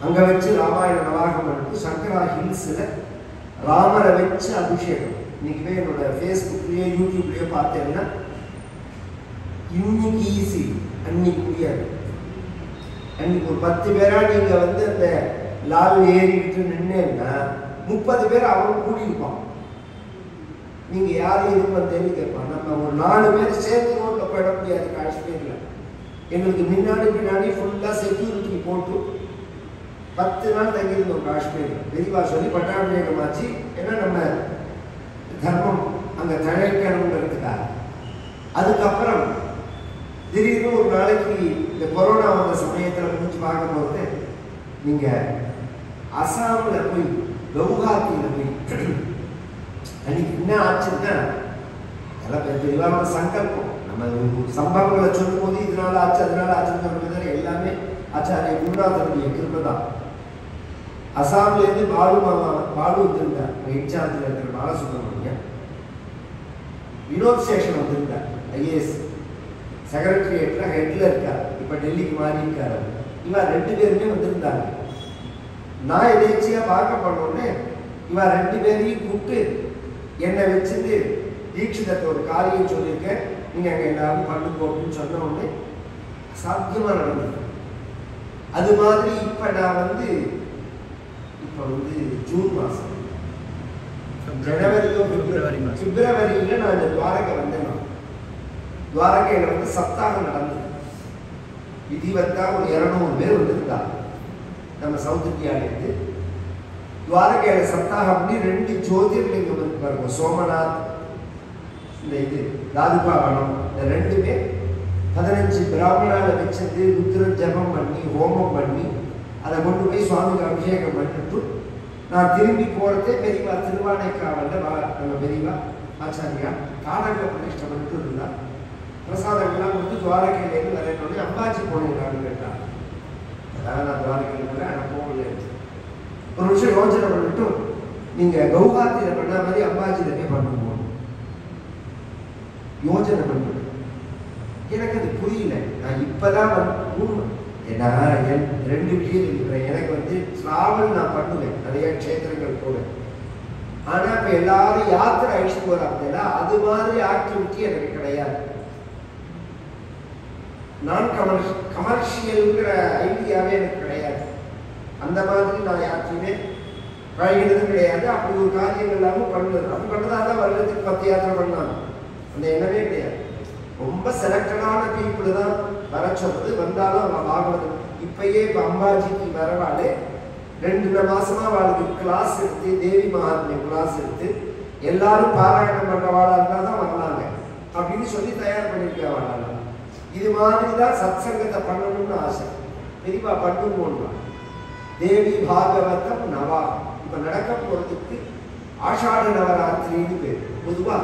அங்கே வச்சு ராமாயண நவாகம் பண்ணிட்டு சங்கரா ஹில்ஸில் ராமரை வச்சு அபிஷேகம். இன்னைக்கு போய் என்னோட ஃபேஸ்புக்லேயோ யூடியூப்லேயோ பார்த்தேன்னா, இன்னைக்கு ஈஸி, அன்னைக்கு முடியாது. அன்னைக்கு ஒரு 10 பேரா நீங்கள் வந்து அந்த லால் ஏறிக்கிட்டு நின்னேன்னா 30 பேர் அவனும் கூடியிருப்பான். நீங்கள் யார் எதுக்கு வந்தேன்னு கேட்பான். நம்ம ஒரு 4 பேர் சேர்த்து ரோட்டில் போயிட முடியாது காஷ்மீரில். எங்களுக்கு பின்னாடி ஃபுல்லாக செக்யூரிட்டி போட்டு 10 நாள் தங்கியிருந்தோம் காஷ்மீரில். பெரியவா சொல்லி பட்டாபிஷேகம் ஆச்சு. ஏன்னா நம்ம தர்மம் அங்கே தழைக்கணுங்கிறதுக்காக. அதுக்கப்புறம் திடீர்னு ஒரு நாளைக்கு இந்த கொரோனா வந்த சமயத்தில் முடிச்சு பார்க்கும்போது, நீங்கள் அசாமில் போய் கவுஹாத்தியில் போய் அன்னைக்கு என்ன ஆச்சுன்னா, எல்லாம் பெரியவான சங்கல்பம். நம்ம சம்பவங்களை சொல்லும் போது இதனால ஆச்சு அதனால ஆச்சுன்னு சொல்றது எல்லாமே ஆச்சாரிய குருநாதனுடைய கிருபை தான். அசாம்லேருந்து பாலு வந்திருந்தார், இன்சார்ஜில் இருக்கிற பாலசுப்ரமணியம். வினோத் சேஷன் வந்திருந்தார், IAS செக்ரட்டரியேட்ல ஹெட்ல இருக்கார், இப்ப டெல்லிக்கு மாறி இருக்காரு. இவன் 2 பேருமே வந்திருந்தாங்க. நான் எதேச்சியா பார்க்க பண்ணோன்னே இவன் 2 பேரையும் கூப்பிட்டு என்னை வச்சுட்டு தீட்சிதத்தை ஒரு காரியம் சொல்லியிருக்கேன், நீங்க அங்க எல்லாரும் பண்ணுங்க அப்படின்னு சொன்ன உடனே சாத்தியமா நடந்தது. அது மாதிரி இப்ப நான் வந்து ஜூன் மாசம் ஜனவரியோ பிப்ரவரியில நான் இந்த துவாரகை வந்தேன். துவாரகையில வந்து சப்தாகம் நடந்தது. விதிவத்தா ஒரு 200 பேர் வந்திருந்தாங்க நம்ம சவுத் இந்தியாவிலேருந்து. துவாரகையில சப்தாகம் பண்ணி 2 ஜோதிர்லிங்கம் வந்து பாருங்க, சோமநாத், இந்த இது தாதுபாவனம், இந்த 2மே 15 பிராமணால வச்சிருந்து ருத்ர ஜபம் பண்ணி ஹோமம் பண்ணி அதை கொண்டு போய் சுவாமிக்கு அபிஷேகம் பண்ணிட்டு நான் திரும்பி போறதே பெரியவா திருவானைக்காவல்ல நம்ம பெரியவா ஆச்சாரியா காடக பிரதிஷ்டை பண்ணிட்டு இருந்தா. பிரசாதங்கள்லாம் கொடுத்து துவாரகையிலேருந்து வரணும்னு அம்பாஜி போனீங்களான்னு கேட்டான். அதான் நான் துவாரகையில் ஆனால் போகல. ஒரு நிமிஷம் யோசனை பண்ணிட்டு நீங்க கௌஹாத்தியில பண்ண மாதிரி அம்பாஜியில போய் பண்ணுவோம் யோசனை பண்ணிட்டு எனக்கு அது புரியல. நான் இப்பதான் ஏன்னா 2 விஷயம் இருக்கிறேன். எனக்கு வந்து டிராவல் நான் பண்ணுவேன் நிறைய க்ஷேத்திரங்கள் கூட. ஆனா இப்ப எல்லாரும் யாத்திரை அழிச்சுட்டு போறாங்க, அது மாதிரி ஆக்டிவிட்டி எனக்கு கிடையாது. நான் கமர்ஷியல்ங்கிற ஐடியாவே எனக்கு கிடையாது. அந்த மாதிரி நான் யாத்திரையுமே பழகினதும் கிடையாது. அப்படி ஒரு காரியங்கள் எல்லாமும் பண்ணுறது அப்படி பண்ணதான் வருடத்துக்கு 10 யாத்திரை பண்ணாங்க. அந்த எண்ணமே கிடையாது. ரொம்ப செலக்டடான பீப்புள் தான் வர சொல்றது, வந்தாலும் அவன் வாங்குறது. இப்பயே இப்போ அம்பாஜிக்கு வரவாளே 2 மாசமா அவளுக்கு கிளாஸ் எடுத்து தேவி மகாத்மியம் கிளாஸ் எடுத்து எல்லாரும் பாராயணம் பண்றவாளா இருந்தால் தான் வந்தாங்க அப்படின்னு சொல்லி தயார் பண்ணியிருக்காள். இது மாதிரி தான் சத் சங்கத்தை பண்ணணும்னு ஆசை. பெரியவா பண்ணுவோம்னா தேவி பாகவதம் நவா இப்ப நடக்க போறதுக்கு ஆஷாட நவராத்திரின்னு பேர். பொதுவா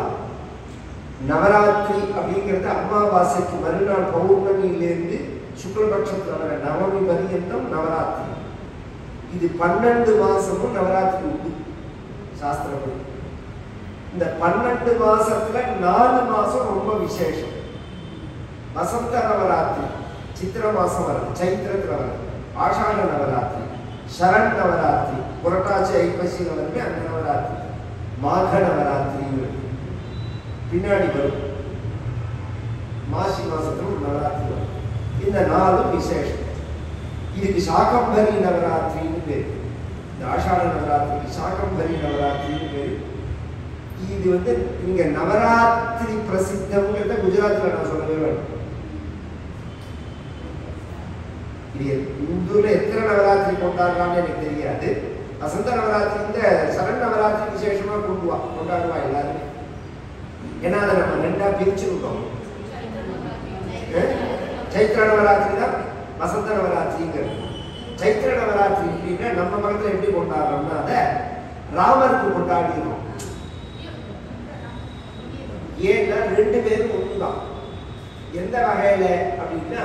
நவராத்திரி அப்படிங்கிறது அமாவாசைக்கு மறுநாள் பௌர்ணமியிலிருந்து சுக்லபட்சத்தில் வர நவமி பரியந்தம் நவராத்திரி. இது 12 மாசமும் நவராத்திரி உண்டு சாஸ்திரப்படி. இந்த 12 மாசத்துல 4 மாசம் ரொம்ப விசேஷம். வசந்த நவராத்திரி சித்திர மாசம் வருது, சைத்திரத்துல வருது. ஆஷாட நவராத்திரி, சரண் நவராத்திரி, புரட்டாச்சி ஐப்பசியில வருது அந்த நவராத்திரி. மாக நவராத்திரி பின்னாடி வரும். மாசி மாசத்துல ஒரு நவராத்திரி வரும். இந்த 4 விசேஷம். இதுக்கு சாகம்பரி நவராத்திரின்னு பேரு. இந்த ஆஷாட நவராத்திரிக்கு சாகம்பரி நவராத்திரின்னு பேரு. இது வந்து இங்க நவராத்திரி பிரசித்தம்ங்கிறத குஜராத்ல நான் சொல்லவே வேணும். இது இந்துல எத்தனை நவராத்திரி கொண்டாடுறான்னு எனக்கு தெரியாது. வசந்த நவராத்திரி இந்த சரண் நவராத்திரி விசேஷமா கொண்டாடுவா எல்லாருமே. ஏன்னா அதை நம்ம 2ஆ பிரிச்சுருக்கோம். சைத்திர நவராத்திரி தான் வசந்த நவராத்திரிங்கிறது. சைத்திர நவராத்திரி அப்படின்னா நம்ம பக்கத்துல எப்படி கொண்டாடுறோம்னா அதை ராமருக்கு கொண்டாடினோம். ஏன்னா 2 பேரும் ஒண்ணுதான். எந்த வகையில அப்படின்னா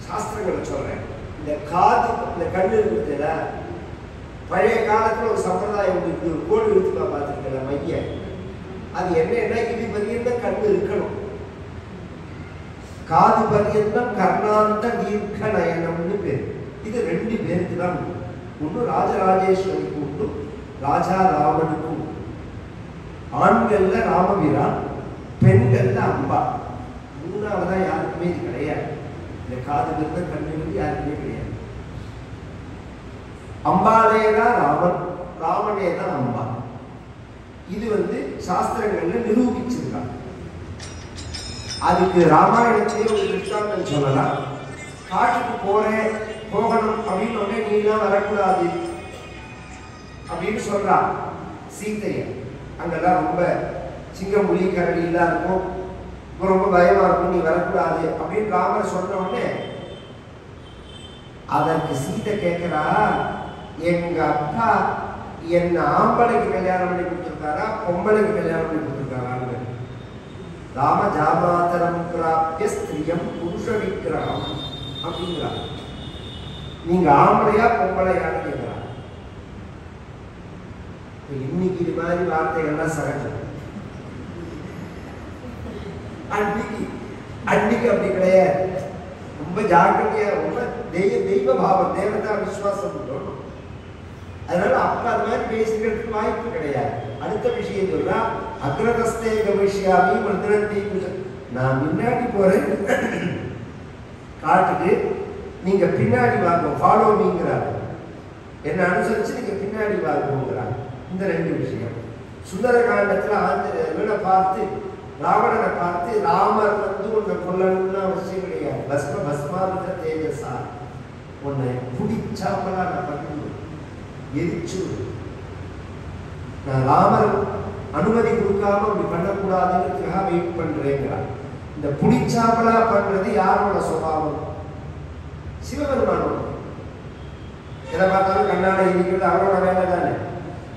சாஸ்திரங்களை சொல்றேன். இந்த காது இந்த கண்ணு இருக்குதுல, பழைய காலத்துல ஒரு சம்பிரதாயம் இருக்கு. ஒரு கோடு இழுத்துப்பா பார்த்துருக்கல மைய, அது என்னன்னா இது பரியந்தம் கண்ணு இருக்கணும். காது பரியந்தம் கர்ணாந்த தீர்க்க நயனம்னு பேர். இது 2 பேருக்கு தான். ஒன்று ராஜராஜேஸ்வரிக்கு உண்டு, ராஜா ராமனுக்கும். ஆண்கள்ல ராமவீரான், பெண்கள்ல அம்பா. 3ஆவதா யாருக்குமே இது கிடையாது. இந்த காது இருந்த கண்ணு யாருக்குமே கிடையாது. அம்பாலே தான் ராமன், ராமனே தான் அம்பா. இது வந்து சாஸ்திரங்கள்ல நிரூபிச்சிருக்காங்க. அதுக்கு ராமாயணத்திலே ஒரு திருஷ்டாந்தம் சொல்லலாம். காட்டுக்கு போகணும் அப்படின்னு உடனே நீலாம் வரக்கூடாது அப்படின்னு சொல்றா சீதைய. அங்கெல்லாம் ரொம்ப சிங்கம் புலி கரடி எல்லாம் இருக்கும், ரொம்ப பயமா இருக்கும், நீ வரக்கூடாது அப்படின்னு ராமர் சொன்ன உடனே அதற்கு சீதை கேட்கிறா, எங்க அப்பா என்ன ஆம்பளைக்கு கல்யாணம் பண்ணி கொடுத்துருக்காரா பொம்பளைக்கு கல்யாணம் பண்ணி கொடுத்துருக்காரான்னு. ராம ஜாமாதரம் பிராப்திய ஸ்திரியம் புருஷ விக்கிரகம் அப்படிங்கிறா. நீங்க ஆம்பளையா பொம்பளையான்னு கேட்கிறா. இன்னைக்கு இது மாதிரி வார்த்தைகள்லாம் சகஜம். அன்னைக்கு அன்னைக்கு அப்படி கிடையாது. ரொம்ப ஜாக்கிரதையா, ரொம்ப தெய்வ பாவம், தேவதா விசுவாசம் பண்ணணும். அதனால அப்ப அது மாதிரி பேசுகிறதுக்கு வாய்ப்பு கிடையாது. அடுத்த விஷயம் சொல்றா, அக்ரதஸ்தே கவிஷ்யாமி மந்திரந்தி, நான் முன்னாடி போறேன் காட்டுக்கு, நீங்க பின்னாடி வாங்க, ஃபாலோ மீங்கிறாங்க, என்ன அனுசரிச்சு நீங்க பின்னாடி வாங்குங்கிறாங்க. இந்த ரெண்டு விஷயம் சுந்தர காண்டத்துல ஆஞ்சநேயனை பார்த்து, ராவணனை பார்த்து, ராமர் வந்து உன்னை கொல்லணும்னு அவசியம் கிடையாது, பஸ்மாவித தேஜசா, உன்னை பிடிச்சாப்பலா நான் பண்ணணும், எரிச்சு, நான் ராமர் அனுமதி கொடுக்காம அப்படி பண்ணக்கூடாதுங்கிறதுக்காக வெயிட் பண்றேங்கிறார். இந்த புடிச்சாப்பலா பண்றது யாரோட சுபாவம்? சிவபெருமானோட. எதை பார்த்தாலும் கண்ணாட இருக்கிறது அவரோட வேலை தானே.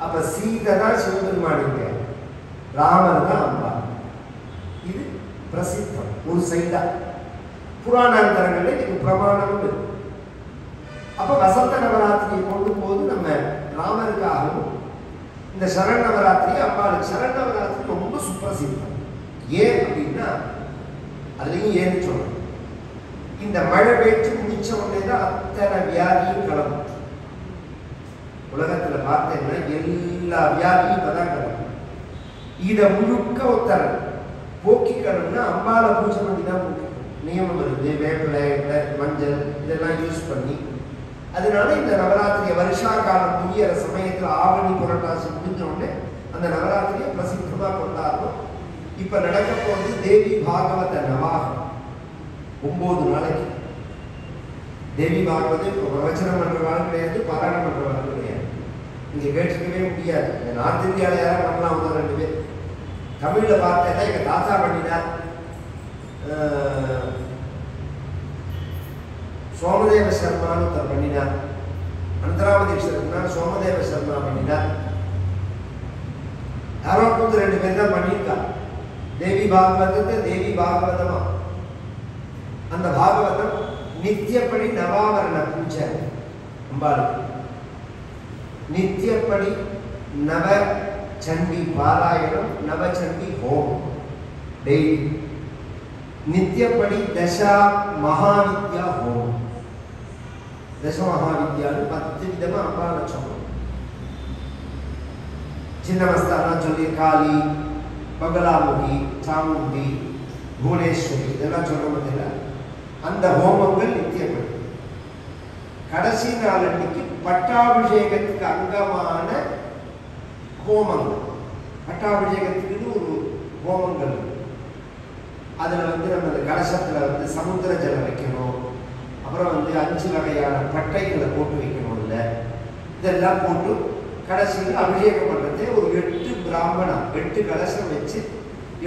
அப்ப சீதை தான் சிவபெருமானிங்க, ராமர் தான் அம்பா. இது பிரசித்தம் ஒரு சைடா. புராணாந்தரங்கள்ல இதுக்கு பிரமாணமும் இருக்கு. அப்ப வசந்த நவராத்திரியை கொண்டு போது நம்ம ராமருக்காகவும் இந்த சரண் நவராத்திரி அம்பாளுக்கு, சரண் நவராத்திரி ரொம்ப சுப்பிரசித்தம். ஏன் அப்படின்னா அதுலயும் ஏன்னு சொல்றோம், இந்த மழை பெய்ச்சு முடிச்ச உடனே தான் அத்தனை வியாதியும் கிளம்பும். உலகத்துல பார்த்தேன்னா எல்லா வியாதியும் இப்பதான் கிளம்பும். இதை முழுக்க ஒருத்தர போக்கிக்கணும்னா அம்பாளை பூஜை பண்ணி தான் போக்கிக்கணும். நியமம் இருந்து வேப்பிலை, மஞ்சள் இதெல்லாம் யூஸ் பண்ணி. அதனால இந்த நவராத்திரியை வருஷா காலம் முடியிற சமயத்துல ஆவணி புரட்டாசி முடிஞ்ச உடனே அந்த நவராத்திரியை பிரசித்தமா கொண்டாடணும். இப்ப நடக்க போது தேவி பாகவத நவாகம், 9 நாளைக்கு. தேவி பாகவதம் இப்போ பிரவச்சனம் பண்றவாள் கிடையாது, பாராயணம் பண்றவாள் கிடையாது. இங்க கேட்டுக்கவே முடியாது. நார்த் இந்தியாவில் யாரும் பண்ணலாம், 1-2 பேர். தமிழ்ல பார்த்தேன்னா எங்க தாத்தா பண்ணினார், சோமதேவ சர்மான்னு ஒருத்தர் பண்ணினார், அந்தராமதீஸ்வரர் சோமதேவ சர்மா பண்ணினார். யாரோ 2 பேர் தான் பண்ணியிருக்காங்க. தேவி பாகவதத்தை தேவி பாகவதமா, அந்த பாகவதம் நித்தியப்படி நவாவரண பூஜை அம்பாளுக்கு, நித்தியப்படி நவ சண்டி பாராயணம், நவச்சண்டி ஹோமம் டெய்லி, நித்தியப்படி தசா மகாவித்யா ஹோமம். தச மகாவித்யான்னு 10 விதமா அம்பாளை சொல்லணும். சின்னமஸ்தானா சொல்லி காளி, பகலாமுகி, சாமுண்டி, புவனேஸ்வரி இதெல்லாம் சொல்ல முடியல. அந்த ஹோமங்கள் நித்தியப்படி. கடைசி நாள் அன்னைக்கு பட்டாபிஷேகத்துக்கு அங்கமான ஹோமங்கள், பட்டாபிஷேகத்துக்குன்னு ஒரு ஹோமங்கள். அதுல வந்து நம்ம இந்த கலசத்துல சமுத்திர ஜலம் வைக்கணும், அப்புறம் 5 வகையான பட்டைகளை போட்டு வைக்கணும். இல்லை இதெல்லாம் போட்டு கடைசியில் அபிஷேகம் பண்றதே ஒரு 8 பிராமணா, 8 கலசம் வச்சு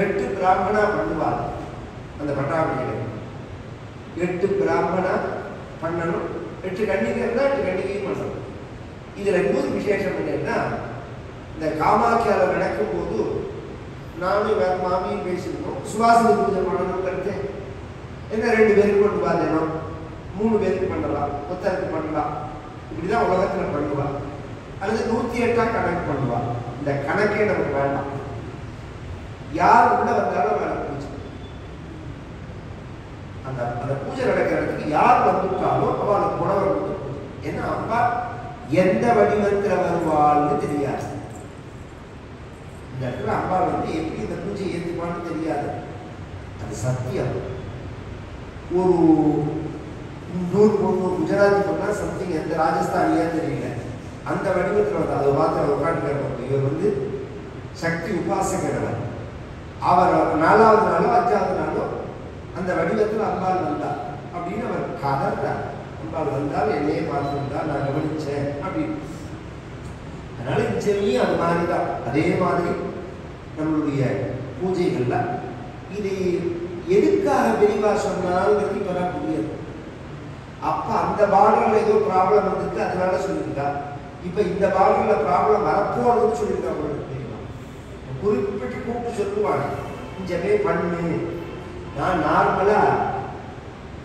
8 பிராமணா பண்ணுவாங்க அந்த பட்டாபிஷேகம். 8 பிராமணா பண்ணணும், 8 கன்னிகை இருந்தால் 8 கன்னிகையும் பண்ணணும். இதுல இன்னொரு விசேஷம் என்னன்னா, இந்த காமாக்கியால நடக்கும் போது நானும் வேற மாமியும் பேசியிருக்கோம், சுவாசன பூஜை பண்ணணும் கருத்து. என்ன 2 பேருக்கு கொண்டு பாதணும், 3 பேருக்கு பண்ணலாம், ஒருத்தருக்கு பண்ணலாம். இப்படிதான் உலகத்துல பண்ணுவா. அல்லது 108 கணக்கு பண்ணுவா. இந்த கணக்கே நமக்கு வேண்டாம். யார் உள்ள வந்தாலும் வேலை பூஜை. அந்த பூஜை நடக்கிற இடத்துக்கு யார் வந்துட்டாலும் அவளுக்கு உணவு வந்து, ஏன்னா அப்பா எந்த வடிவத்தில் வருவாள்னு தெரியாது. இந்த இடத்துல அப்பா எப்படி இந்த பூஜை ஏற்றுப்பான்னு தெரியாது. அது சத்தியம். ஒரு இந்தூர் பொண்ணு குஜராத்தி பொண்ணா சம்திங் எந்த ராஜஸ்தானியா தெரியல, அந்த வடிவத்தில் வந்து அதை பார்த்து உட்காந்து இவர் சக்தி உபாசகர். அவர் 4வது நாளோ 5வது நாளோ அந்த வடிவத்தில் அம்பாள் வந்தார் அப்படின்னு அவர் கதறார். அம்பாள் வந்தால் என்னையே பார்த்துருந்தா நான் கவனிச்சேன் அப்படின்னு. அதனால நிச்சயமே அது மாதிரிதான். அதே மாதிரி நம்மளுடைய பூஜைகள்ல இது எதுக்காக விரிவா சொன்னாலும் இப்பதான் புரியாது. அப்ப அந்த பார்டர்ல ஏதோ ப்ராப்ளம் வந்துருக்கு அதனால சொல்லியிருக்கா. இப்ப இந்த பார்டர்ல ப்ராப்ளம் வரப்போறதுன்னு சொல்லியிருக்கா. குறிப்பிட்டு கூப்பிட்டு சொல்லுவாங்க, இங்கே பண்ணு. நான் நார்மலா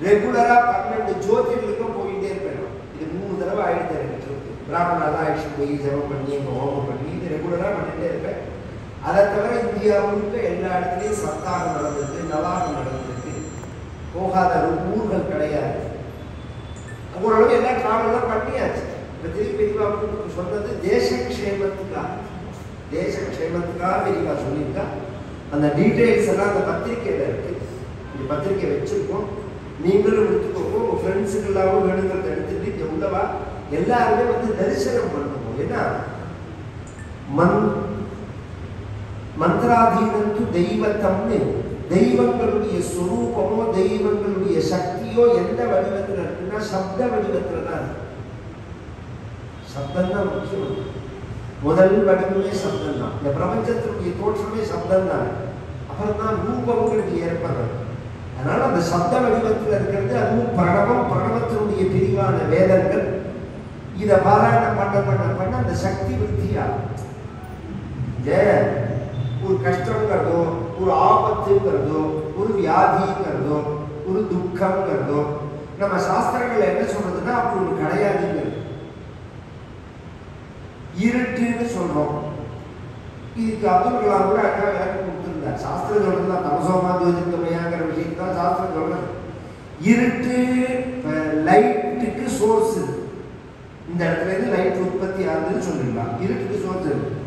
ரெகுலரா 12 ஜோதிர்களுக்கும் போயிட்டே இருப்பேன். இது 3 தடவை ஆயிடுச்சு எனக்கு. பிராமணாலாம் ஆயிடுச்சு போய் ஜபம் பண்ணி ஹோமம் பண்ணி இது ரெகுலரா பண்ணிட்டே இருப்பேன். அதை தவிர இந்தியா முழுக்க எல்லா இடத்துலையும் சப்தாகம் நடந்திருக்கு, நவாகம் நடந்திருக்கு, போகாத ஊர்கள் கிடையாது. ஓரளவு எல்லாம் டிராவல்லாம் பண்ணியாச்சு. இப்போ திருப்பி பெரியவா சொன்னது தேசக்ஷேமத்துக்காக, தேசக்ஷேமத்துக்காக பெரியவா சொல்லியிருக்கா. அந்த டீட்டெயில்ஸ் எல்லாம் அந்த பத்திரிக்கையில் இருக்கு. இந்த பத்திரிக்கை வச்சிருக்கோம், நீங்களும் எடுத்துக்கோங்க. உங்கள் ஃப்ரெண்ட்ஸுக்கு எல்லாரும் வேணுங்கிறத எடுத்துட்டு இங்கே உள்ளவா எல்லாருமே வந்து தரிசனம் பண்ணுவோம். ஏன்னா மந்திராதீனத்து தெய்வத்தம்னு தெய்வங்களுடைய ஸ்வரூபமோ தெய்வங்களுடைய சக்தியோ எந்த வடிவத்தில் இருக்குன்னா சப்த வடிவத்தில் தான் இருக்கு. சப்தம் தான் முக்கியம். முதல் வடிவமே சப்தம் தான். இந்த பிரபஞ்சத்தினுடைய தோற்றமே சப்தம் தான். அப்புறம் தான் ரூபங்களுக்கு ஏற்படுறது. அதனால அந்த சப்த வடிவத்தில் இருக்கிறது. அதுவும் பிரணவம், பிரணவத்தினுடைய பிரிவான வேதங்கள். இதை பாராயணம் பண்ண பண்ண பண்ண அந்த சக்தி விருத்தியாகும். ஒரு கஷ்டங்கிறதோ, ஒரு ஆபத்துங்கிறதோ, ஒரு வியாதிங்கிறதோ, ஒரு துக்கம்ங்கிறதோ நம்ம சாஸ்திரங்கள் என்ன சொல்றதுன்னா அப்படி ஒரு கிடையாதுங்கிறது. இருட்டுன்னு சொல்றோம். இதுக்கு அப்துல் கலாம் கூட அக்கா விளக்கம் கொடுத்துருந்தார். சாஸ்திரம் சொல்றதுனா தமசோமா ஜோதிர்கமயாங்கிற விஷயத்தை தான் சாஸ்திரம் சொல்றது. இருட்டு லைட்டுக்கு சோர்ஸ் இருக்கு. இந்த இடத்துல இருந்து லைட் உற்பத்தி ஆகுதுன்னு சொல்லிடலாம். இருட்டுக்கு சோர்ஸ் இருக்கு.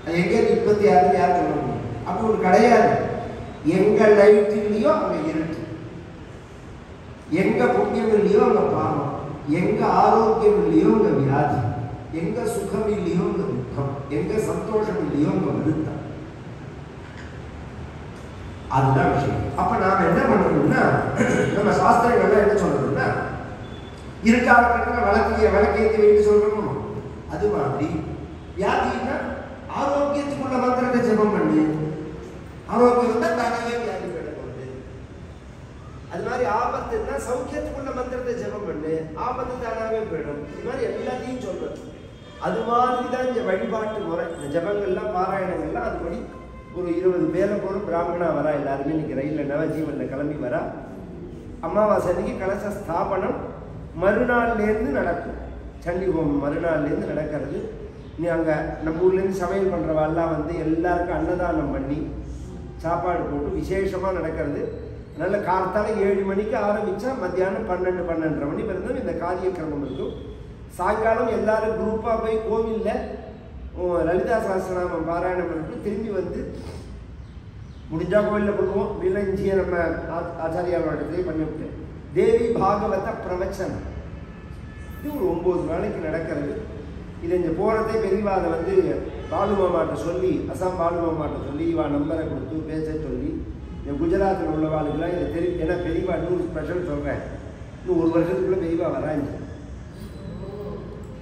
அது எங்கேயாவது உற்பத்தி ஆகுதுன்னு யார் சொல்ல முடியும்? அப்படி ஒரு கிடையாது. எங்க லைட் இல்லையோ அங்க இருட்டு, எங்க புண்ணியம் இல்லையோ அங்க பாவம், எங்க ஆரோக்கியம் இல்லையோ அங்க வியாதி, எங்க சுகம் இல்லையோ அங்க துக்கம், எங்க சந்தோஷம் இல்லையோ அங்க வருத்தம். அதுதான் விஷயம். அப்ப நாம என்ன பண்ணணும்னா, நம்ம சாஸ்திரங்கள்லாம் என்ன சொல்றோம்னா, இருக்கால விளக்கேற்றி வைத்து சொல்லணும். அது மாதிரி வியாதின்னா ஆரோக்கியத்துக்குள்ள மந்திரத்தை ஜெபம் பண்ணு. ஆரோக்கியம் தான் தானாவே வியாதி போயிடக்கூடாது. அது மாதிரி ஆபத்துன்னா சௌக்கியத்துக்குள்ள மந்திரத்தை ஜெபம் பண்ணு, ஆபத்து தானாவே போயிடும். இது மாதிரி எல்லாத்தையும் சொல்றது. அது மாதிரி தான் இந்த வழிபாட்டு முறை. இந்த ஜபங்கள்லாம் பாராயணங்கள்லாம் அதுபடி ஒரு 20 பேரை போல பிராமணா வரா. எல்லாருமே இன்னைக்கு ரயிலில் நவஜீவனில் கிளம்பி வரா. அமாவாசை அன்னைக்கு கலச ஸ்தாபனம் மறுநாள்லேருந்து நடக்கும். சண்டி ஹோமம் மறுநாள்லேருந்து நடக்கிறது. நீ அங்கே நம்ம ஊர்லேருந்து சமையல் பண்ணுறவாள்லாம் வந்து எல்லாருக்கும் அன்னதானம் பண்ணி சாப்பாடு போட்டு விசேஷமாக நடக்கிறது. நல்ல காலத்தால் 7 மணிக்கு ஆரம்பித்தா மத்தியானம் 12-12:30 மணி வரைக்கும் இந்த காரியக்கிரமம் இருக்கும். சாயங்காலம் எல்லாரும் குரூப்பாக போய் கோவிலில் லலிதா சஹஸ்ரநாமம் பாராயணம் பண்ணிட்டு திரும்பி வந்து முடிஞ்சால் கோவிலில் பண்ணுவோம். விலஞ்சியை நம்ம ஆச்சாரியாவோடத்துலேயே பண்ணிவிட்டு தேவி பாகவத பிரவச்சனம் இது ஒரு 9 நாளைக்கு நடக்கிறது. இது இங்கே போகிறதே பெரியவா அதை வந்து பாலுமாமாட்ட சொல்லி, அசாம் பாலுமாமாட்ட சொல்லி இவா நம்பரை கொடுத்து பேச சொல்லி இந்த குஜராத்தில் உள்ளவாளுக்கெல்லாம் இதை தெரியும். ஏன்னா பெரியவா இன்னும் ஸ்பெஷல் சொல்கிறேன், இன்னும் 1 வருஷத்துக்குள்ளே பெரியவா வராங்க.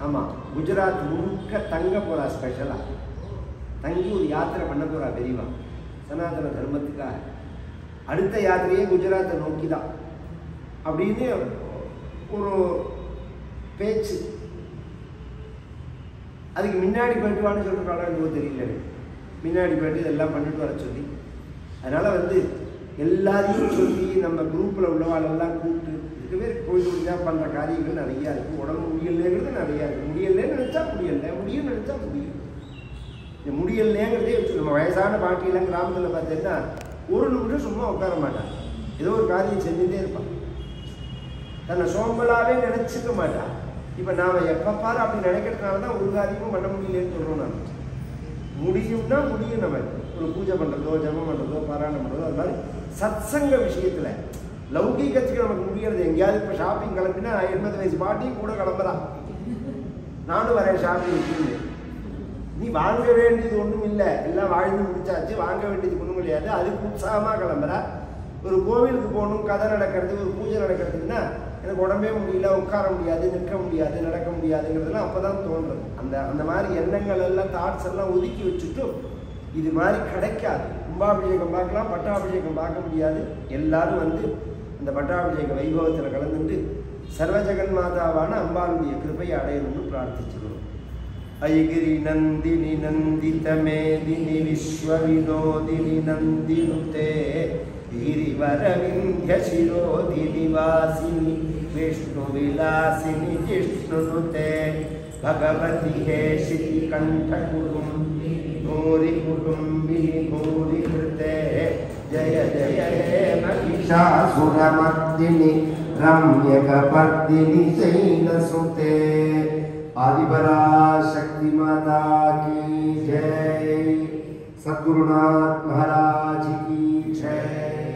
ஆமாம், குஜராத் முழுக்க தங்க போகிறா. ஸ்பெஷலாக தங்கி ஒரு யாத்திரை பண்ண போகிறா பெரியவா சனாதன தர்மத்துக்காக. அடுத்த யாத்திரையே குஜராத்தை நோக்கி தான் அப்படின்னு ஒரு பேச்சு. அதுக்கு முன்னாடி போயிட்டு வான்னு சொல்கிறாங்களோ இன்னும் தெரியல. முன்னாடி போயிட்டு இதெல்லாம் பண்ணிட்டு வர சொல்லி, அதனால் வந்து எல்லாரையும் சொல்லி நம்ம குரூப்பில் உள்ளவாளெல்லாம் கூப்பிட்டு இதுவே கோயில் முடிஞ்சால் பண்ணுற காரியங்கள் நிறையா இருக்குது. உடம்பு முடியலைங்கிறது நிறையா இருக்குது. முடியலைன்னு நினச்சா முடியலை, முடியும்னு நினச்சா முடியும். இந்த முடியலைங்கிறதே வச்சு நம்ம வயசான பாட்டியெல்லாம் கிராமத்தில் பார்த்தீங்கன்னா 1 நிமிஷம் சும்மா உட்கார மாட்டான். ஏதோ ஒரு காரியம் செஞ்சுட்டே இருப்பான். தன்னை சோம்பலாகவே நினச்சிக்க மாட்டான். இப்போ நாம் எப்போ பாரு அப்படி நினைக்கிறதுனால தான் ஒரு காரியமும் பண்ண முடியலன்னு சொல்கிறோம். நான் முடியும்னா முடியும். நம்ம ஒரு பூஜை பண்ணுறதோ ஜபம் பண்ணுறதோ பாராயணம் பண்ணுறதோ அது மாதிரி சத்சங்க விஷயத்தில் லௌகீகத்துக்கு நமக்கு முடியாது. எங்கேயாவது இப்போ ஷாப்பிங் கிளம்பினா 80 வயசு பாட்டியும் கூட கிளம்புறான். நானும் வரேன் ஷாப்பிங். நீ வாங்க வேண்டியது ஒன்றும் இல்லை, எல்லாம் வாழ்ந்து முடிச்சாச்சு, வாங்க வேண்டியது ஒன்றும் கிடையாது. அதுக்கு உற்சாகமாக கிளம்புறா. ஒரு கோவிலுக்கு போகணும், கதை நடக்கிறது, ஒரு பூஜை நடக்கிறதுன்னா எனக்கு உடம்பே முடியல, உட்கார முடியாது, நிற்க முடியாது, நடக்க முடியாதுங்கிறதுலாம் அப்போ தான் தோன்றுறது. அந்த மாதிரி எண்ணங்கள் எல்லாம் தாட்ஸ் எல்லாம் ஒதுக்கி வச்சுட்டு இது மாதிரி கிடைக்காது. கும்பாபிஷேகம் பார்க்கலாம், பட்டாபிஷேகம் பார்க்க முடியாது. எல்லாரும் வந்து அந்த பட்டாபிஷேக வைபவத்தில் கலந்துட்டு சர்வஜகன் மாதாவான அம்பாளுடைய கிருபையை அடையணும்னு பிரார்த்திச்சுக்கணும். ஐகிரி நந்தினி நந்தித மேதினி விஸ்வ வினோதினி நந்தினுதே गिरिवर विंध्य शिरोधिनि वासिनि विष्णु विलासिनि जिष्णुनुते भगवति हे शिति कंठ गुरुं भूरि कुटुम्बिः भूरि कृते जय जय हे महिषासुरमर्दिनि रम्यकपर्दिनि शैलसुते आदिपराशक्ति माता की जय। सद्गुरुनाथ महाराज की जय।